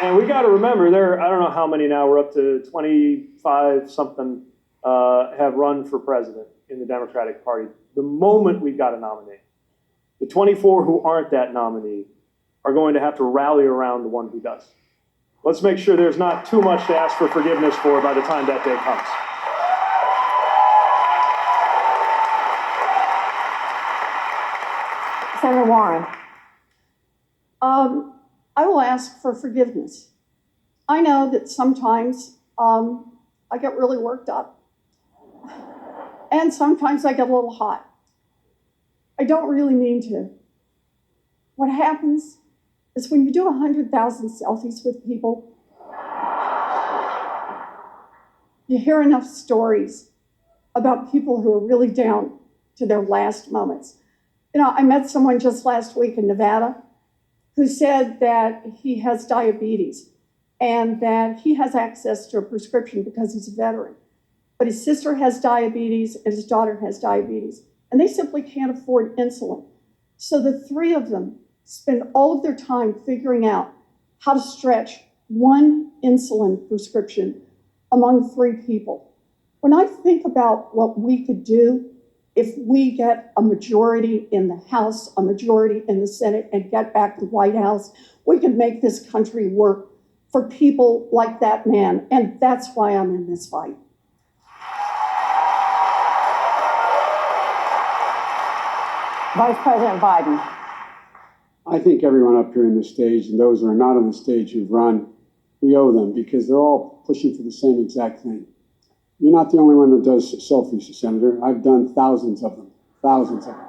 And we got to remember, I don't know how many now, we're up to 25 something have run for president in the Democratic Party. The moment we've got a nominee, the 24 who aren't that nominee are going to have to rally around the one who does. Let's make sure there's not too much to ask for forgiveness for by the time that day comes. Senator Warren. I will ask for forgiveness. I know that sometimes I get really worked up, and sometimes I get a little hot. I don't really mean to. What happens is when you do 100,000 selfies with people, you hear enough stories about people who are really down to their last moments. You know, I met someone just last week in Nevada who said that he has diabetes and that he has access to a prescription because he's a veteran. But his sister has diabetes and his daughter has diabetes, and they simply can't afford insulin. So the three of them spend all of their time figuring out how to stretch one insulin prescription among three people. When I think about what we could do if we get a majority in the House, a majority in the Senate, and get back the White House, we could make this country work for people like that man, and that's why I'm in this fight. Vice President Biden. I think everyone up here on the stage and those who are not on the stage who've run, we owe them because they're all pushing for the same exact thing. You're not the only one that does selfies, Senator. I've done thousands of them, thousands of them.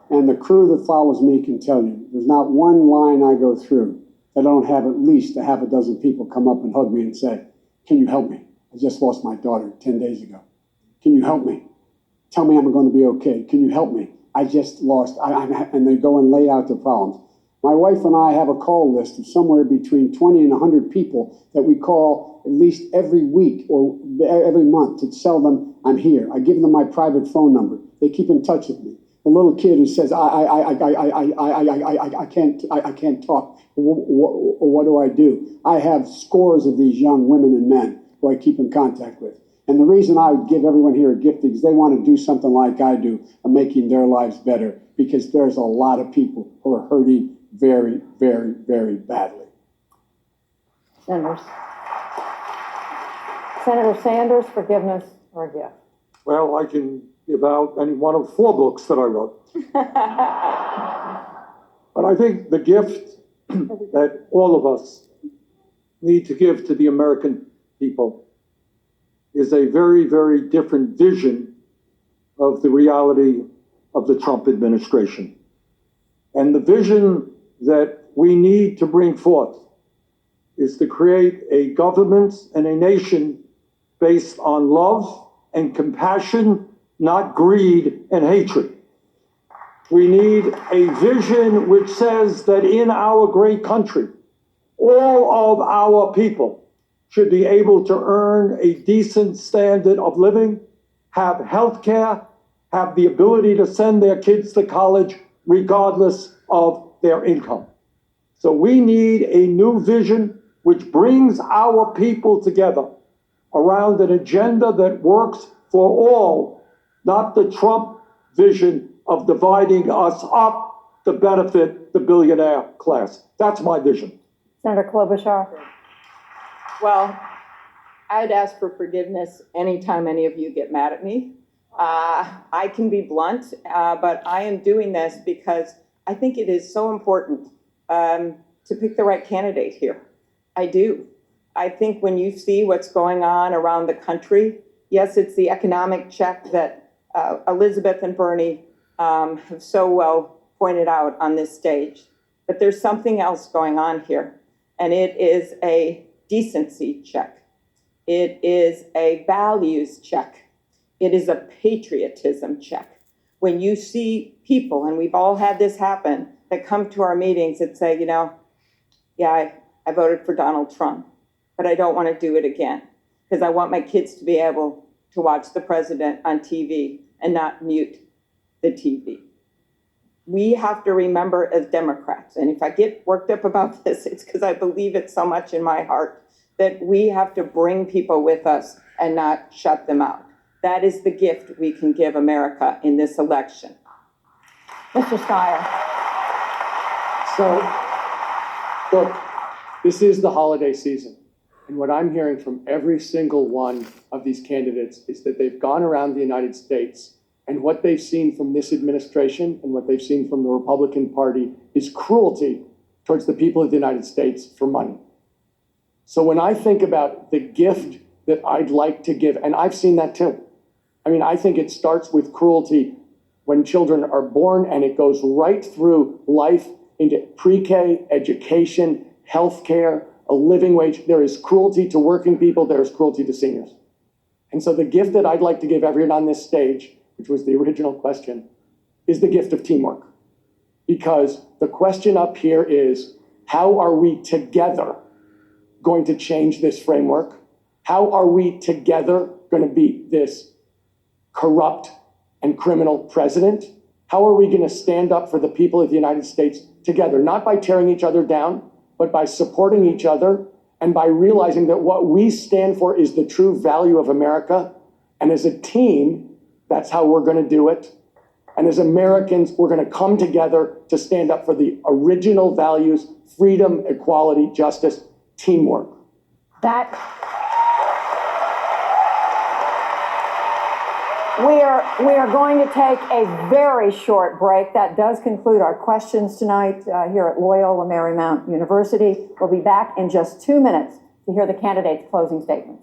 And the crew that follows me can tell you, there's not one line I go through that I don't have at least a half a dozen people come up and hug me and say, can you help me? I just lost my daughter 10 days ago. Can you help me? Tell me I'm going to be okay. Can you help me? I just lost, and they go and lay out their problems. My wife and I have a call list of somewhere between 20 and 100 people that we call at least every week or every month to tell them I'm here. I give them my private phone number. They keep in touch with me. The little kid who says, I can't talk. What do I do? I have scores of these young women and men who I keep in contact with. And the reason I would give everyone here a gift is they want to do something like I do of making their lives better, because there's a lot of people who are hurting very, very, very badly. Senators. Senator Sanders, forgiveness or a gift? Well, I can give out any one of 4 books that I wrote. But I think the gift that all of us need to give to the American people is a very, very different vision of the reality of the Trump administration. And the vision that we need to bring forth is to create a government and a nation based on love and compassion, not greed and hatred. We need a vision which says that in our great country, all of our people should be able to earn a decent standard of living, have health care, have the ability to send their kids to college regardless of their income. So we need a new vision which brings our people together around an agenda that works for all, not the Trump vision of dividing us up to benefit the billionaire class. That's my vision. Senator Klobuchar. Well, I'd ask for forgiveness anytime any of you get mad at me. I can be blunt, but I am doing this because I think it is so important to pick the right candidate here. I do. I think when you see what's going on around the country, yes, it's the economic check that Elizabeth and Bernie have so well pointed out on this stage, but there's something else going on here, and it is a decency check. It is a values check. It is a patriotism check. When you see people, and we've all had this happen, that come to our meetings and say, you know, yeah, I voted for Donald Trump, but I don't want to do it again because I want my kids to be able to watch the president on TV and not mute the TV. we have to remember as Democrats, and if I get worked up about this, it's because I believe it so much in my heart, that we have to bring people with us and not shut them out. That is the gift we can give America in this election. Mr. Steyer. So, look, this is the holiday season. And what I'm hearing from every single one of these candidates is that they've gone around the United States, and what they've seen from this administration and what they've seen from the Republican Party is cruelty towards the people of the United States for money. So when I think about the gift that I'd like to give, and I've seen that too. I mean, I think it starts with cruelty when children are born, and it goes right through life into pre-K, education, healthcare, a living wage. There is cruelty to working people. There is cruelty to seniors. And so the gift that I'd like to give everyone on this stage, which was the original question, is the gift of teamwork. Because the question up here is, how are we together going to change this framework? How are we together going to beat this corrupt and criminal president? How are we going to stand up for the people of the United States together? Not by tearing each other down, but by supporting each other and by realizing that what we stand for is the true value of America. And as a team, that's how we're going to do it. And as Americans, we're going to come together to stand up for the original values: freedom, equality, justice, teamwork. We are going to take a very short break. That does conclude our questions tonight here at Loyola Marymount University. We'll be back in just 2 minutes to hear the candidates' closing statements.